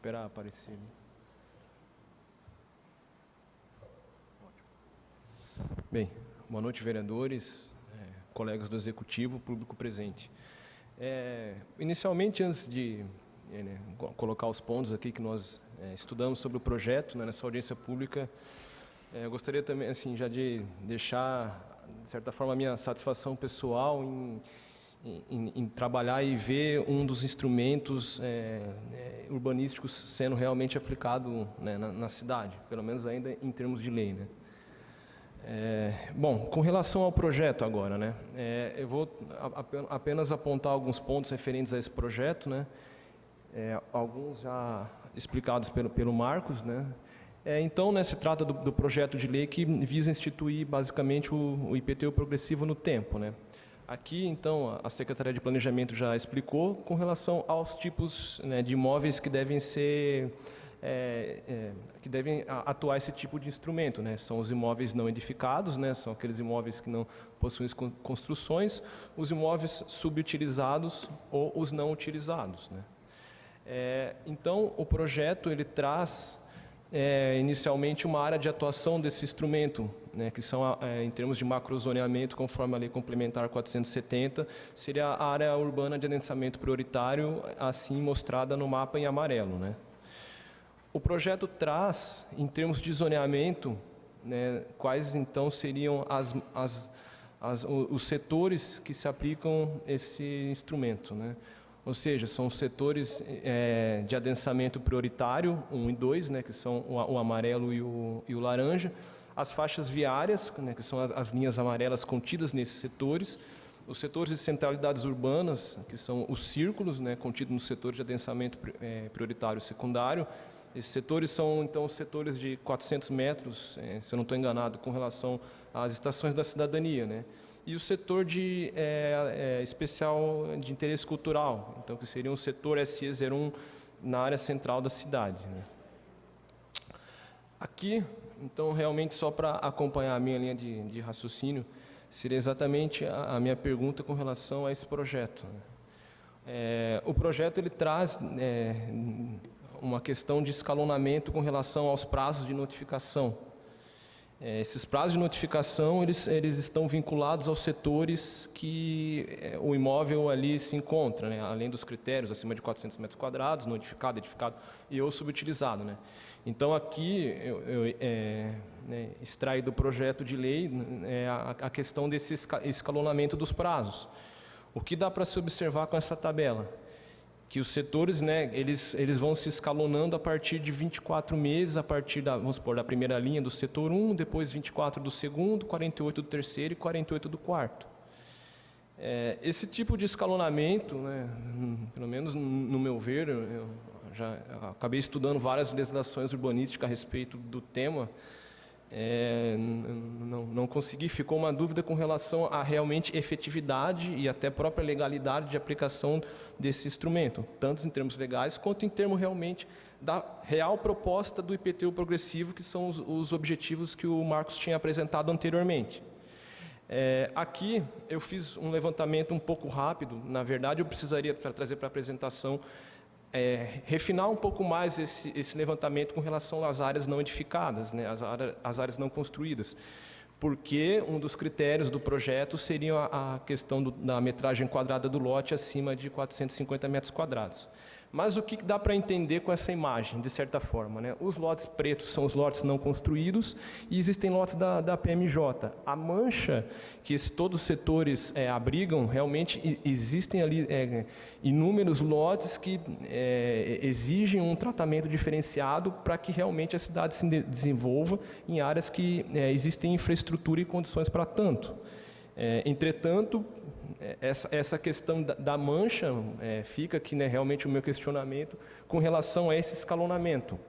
Esperar aparecer. Bem, boa noite, vereadores, colegas do Executivo, público presente. Inicialmente, antes de colocar os pontos aqui que nós estudamos sobre o projeto, nessa audiência pública, eu gostaria também, assim, já de deixar, de certa forma, a minha satisfação pessoal em trabalhar e ver um dos instrumentos urbanísticos sendo realmente aplicado na cidade, pelo menos ainda em termos de lei, né? Bom, com relação ao projeto agora, né? Eu vou apenas apontar alguns pontos referentes a esse projeto, né? Alguns já explicados pelo Marcos, né? Então, se trata do projeto de lei que visa instituir basicamente o IPTU progressivo no tempo, né? Aqui, então, a Secretaria de Planejamento já explicou com relação aos tipos, né, de imóveis que devem ser, que devem atuar esse tipo de instrumento, né? São os imóveis não edificados, né? São aqueles imóveis que não possuem construções, os imóveis subutilizados ou os não utilizados, né? Então, o projeto ele traz inicialmente uma área de atuação desse instrumento, né, que são, em termos de macrozoneamento, conforme a Lei Complementar 470, seria a área urbana de adensamento prioritário, assim mostrada no mapa em amarelo, né? O projeto traz, em termos de zoneamento, né, quais então seriam os setores que se aplicam esse instrumento, né? Ou seja, são setores de adensamento prioritário, 1 e 2, né, que são o amarelo e o laranja, as faixas viárias, né, que são as linhas amarelas contidas nesses setores, os setores de centralidades urbanas, que são os círculos, né, contidos no setor de adensamento prioritário secundário. Esses setores são, então, os setores de 400 metros, se eu não estou enganado, com relação às estações da cidadania, né? E o setor de especial de interesse cultural, então que seria um setor SE01 na área central da cidade, né? Aqui, então, realmente só para acompanhar a minha linha de raciocínio, seria exatamente a minha pergunta com relação a esse projeto, né? O projeto ele traz uma questão de escalonamento com relação aos prazos de notificação. Esses prazos de notificação, eles estão vinculados aos setores que o imóvel ali se encontra, né? Além dos critérios, acima de 400 metros quadrados, notificado, edificado e ou subutilizado, né? Então, aqui, extrai do projeto de lei a questão desse escalonamento dos prazos. O que dá para se observar com essa tabela? Que os setores, né, eles vão se escalonando a partir de 24 meses, a partir vamos supor, da primeira linha do setor 1, depois 24 do segundo, 48 do terceiro e 48 do quarto. Esse tipo de escalonamento, né, pelo menos no meu ver, eu já acabei estudando várias legislações urbanísticas a respeito do tema, não consegui, ficou uma dúvida com relação à realmente efetividade e até própria legalidade de aplicação desse instrumento, tanto em termos legais quanto em termos realmente da real proposta do IPTU progressivo, que são os objetivos que o Marcos tinha apresentado anteriormente. Aqui eu fiz um levantamento um pouco rápido, na verdade eu precisaria trazer para a apresentação, refinar um pouco mais esse levantamento com relação às áreas não edificadas, né, as áreas não construídas, porque um dos critérios do projeto seria a questão da metragem quadrada do lote acima de 450 metros quadrados. Mas o que dá para entender com essa imagem, de certa forma, né? Os lotes pretos são os lotes não construídos e existem lotes da PMJ. A mancha que todos os setores abrigam, realmente existem ali inúmeros lotes que exigem um tratamento diferenciado para que realmente a cidade se desenvolva em áreas que existem infraestrutura e condições para tanto. Entretanto, essa questão da mancha fica aqui, né, realmente o meu questionamento com relação a esse escalonamento.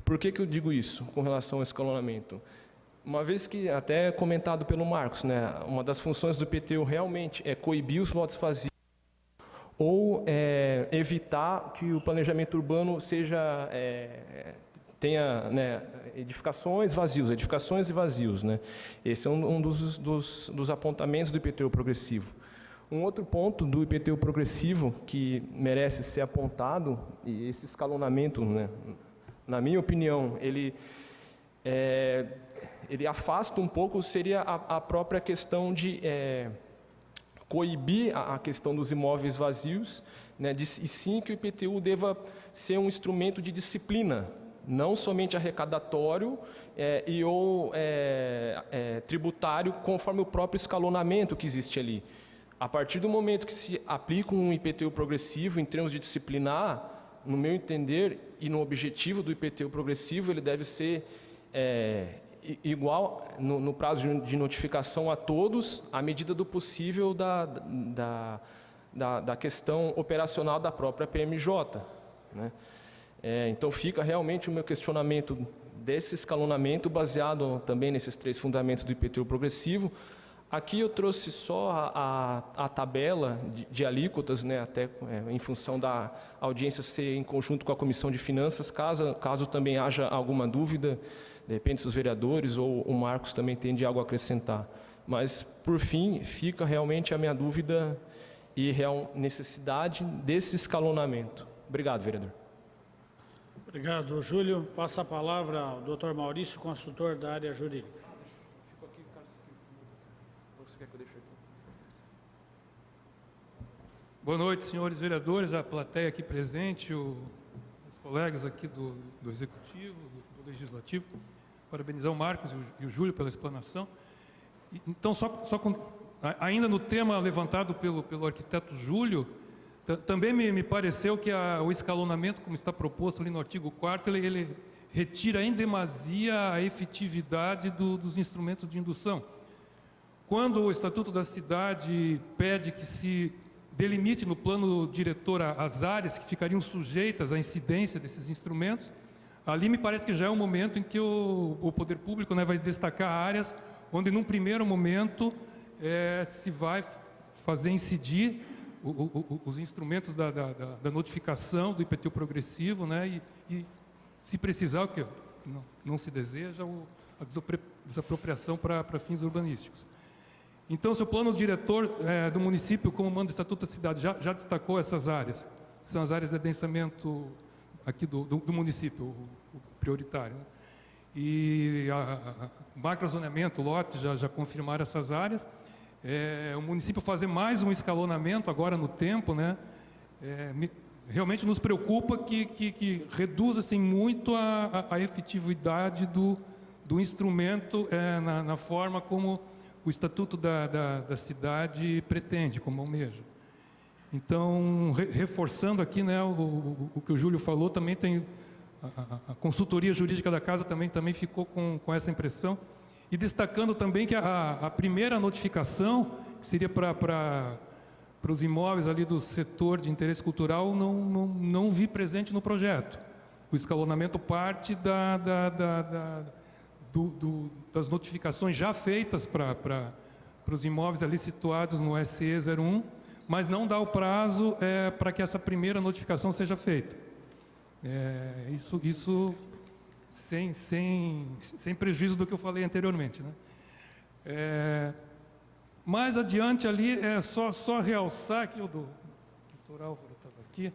Por que eu digo isso com relação ao escalonamento? Uma vez que, até comentado pelo Marcos, né, uma das funções do IPTU realmente é coibir os lotes vazios ou evitar que o planejamento urbano tenha, né, edificações e vazios, né? Esse é um dos apontamentos do IPTU progressivo. Um outro ponto do IPTU progressivo que merece ser apontado, e esse escalonamento, né, na minha opinião, ele afasta um pouco, seria a própria questão de coibir a questão dos imóveis vazios, né, e sim que o IPTU deva ser um instrumento de disciplina, não somente arrecadatório ou tributário, conforme o próprio escalonamento que existe ali. A partir do momento que se aplica um IPTU progressivo, em termos de disciplinar, no meu entender, e no objetivo do IPTU progressivo, ele deve ser igual, no prazo de notificação a todos, à medida do possível da questão operacional da própria PMJ, né? Então, fica realmente o meu questionamento desse escalonamento, baseado também nesses 3 fundamentos do IPTU progressivo. Aqui eu trouxe só a tabela de alíquotas, né, até em função da audiência ser em conjunto com a Comissão de Finanças, caso também haja alguma dúvida, de repente se os vereadores ou o Marcos também tem de algo a acrescentar. Mas, por fim, fica realmente a minha dúvida e real necessidade desse escalonamento. Obrigado, vereador. Obrigado, Júlio. Passa a palavra ao Dr. Maurício, consultor da área jurídica. Boa noite, senhores vereadores, a plateia aqui presente, os colegas aqui do Executivo, do Legislativo. Parabenizar o Marcos e o Júlio pela explanação. Então, ainda no tema levantado pelo arquiteto Júlio, também me pareceu que o escalonamento, como está proposto ali no artigo 4º, ele retira em demasia a efetividade dos instrumentos de indução. Quando o Estatuto da Cidade pede que se delimite no plano diretor as áreas que ficariam sujeitas à incidência desses instrumentos, ali me parece que já é um momento em que o poder público, né, vai destacar áreas onde, num primeiro momento, se vai fazer incidir os instrumentos da notificação do IPTU progressivo, né, e se precisar, o que não se deseja, a desapropriação para fins urbanísticos. Então, se o plano diretor do município, como manda o Estatuto da Cidade, já destacou essas áreas, que são as áreas de adensamento aqui do município, o prioritário, né? E o macrozoneamento, o lote, já confirmaram essas áreas. O município fazer mais um escalonamento agora no tempo, né? Realmente nos preocupa que reduza-se muito a efetividade do instrumento na forma como o Estatuto da Cidade pretende, como almeja. Então, reforçando aqui, né, o que o Júlio falou, também tem a consultoria jurídica da Casa também ficou com essa impressão, e destacando também que a primeira notificação, que seria para os imóveis ali do setor de interesse cultural, não vi presente no projeto. O escalonamento parte das notificações já feitas para os imóveis ali situados no SE 01, mas não dá o prazo para que essa primeira notificação seja feita. Isso sem prejuízo do que eu falei anteriormente, né? Mais adiante ali, só realçar que o doutor Álvaro estava aqui,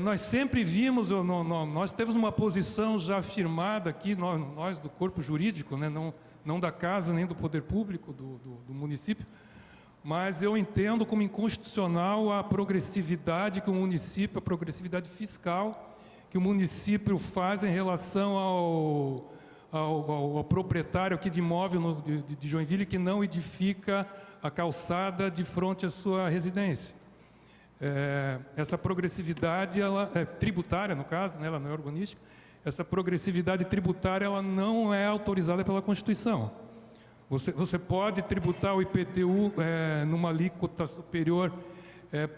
nós sempre vimos, nós temos uma posição já afirmada aqui, nós do corpo jurídico, né, não da Casa nem do poder público do município, mas eu entendo como inconstitucional a progressividade que o município, a progressividade fiscal que o município faz em relação ao proprietário aqui de imóvel de Joinville que não edifica a calçada de frente à sua residência. Essa progressividade, ela é tributária, no caso, né, ela não é urbanística, essa progressividade tributária ela não é autorizada pela Constituição. Você pode tributar o IPTU numa alíquota superior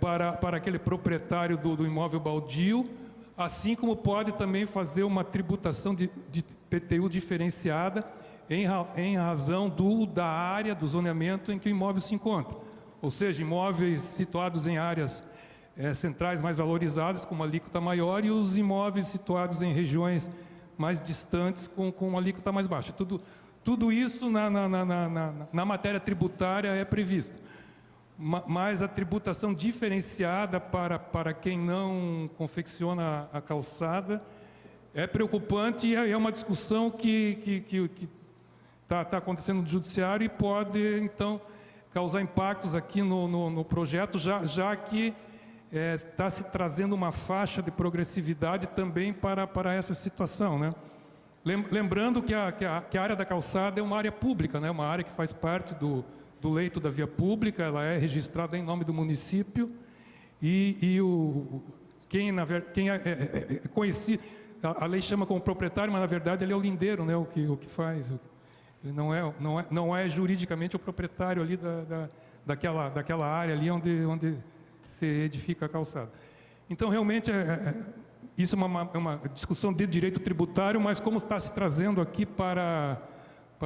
para aquele proprietário do imóvel baldio, assim como pode também fazer uma tributação de IPTU diferenciada em razão da área do zoneamento em que o imóvel se encontra. Ou seja, imóveis situados em áreas centrais mais valorizadas, com uma alíquota maior, e os imóveis situados em regiões mais distantes, com uma alíquota mais baixa. Tudo isso na matéria tributária é previsto. mas a tributação diferenciada para quem não confecciona a calçada é preocupante e é uma discussão que está acontecendo no Judiciário e pode, então, causar impactos aqui no projeto, já que está se trazendo uma faixa de progressividade também para essa situação, né? Lembrando que a área da calçada é uma área pública, né? Uma área que faz parte do leito da via pública, ela é registrada em nome do município quem é conhecido, a lei chama como proprietário, mas na verdade ele é o lindeiro, né? O que faz, ele não é juridicamente o proprietário ali daquela área ali onde se edifica a calçada. Então realmente isso é uma discussão de direito tributário, mas como está se trazendo aqui para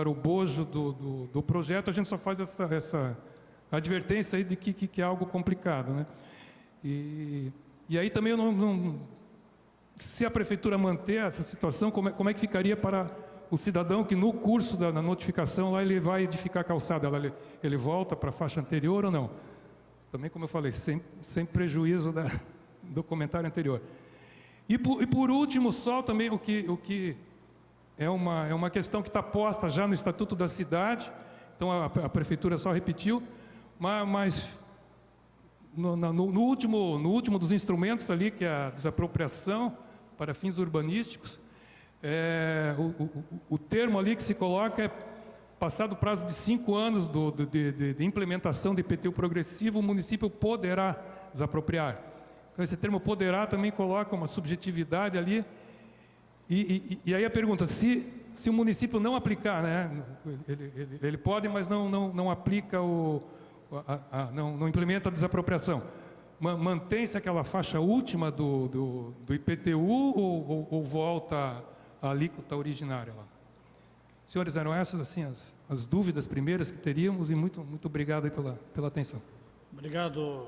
o bojo do projeto, a gente só faz essa advertência aí de que é algo complicado, né? E aí também se a prefeitura manter essa situação, como é que ficaria para o cidadão que no curso da notificação lá ele vai edificar a calçada, ele volta para a faixa anterior ou não? Também, como eu falei, sem prejuízo do comentário anterior. E por último, só também o que é uma questão que está posta já no Estatuto da Cidade, então a Prefeitura só repetiu, mas no último dos instrumentos ali, que é a desapropriação para fins urbanísticos, o termo ali que se coloca é passado o prazo de 5 anos de implementação do IPTU progressivo, o município poderá desapropriar. Então, esse termo poderá também coloca uma subjetividade ali. E aí a pergunta, se o município não aplicar, né, ele pode, mas não aplica, não implementa a desapropriação, mantém-se aquela faixa última do IPTU ou volta à alíquota originária lá? Senhores, eram essas assim as dúvidas primeiras que teríamos e muito obrigado aí pela atenção. Obrigado,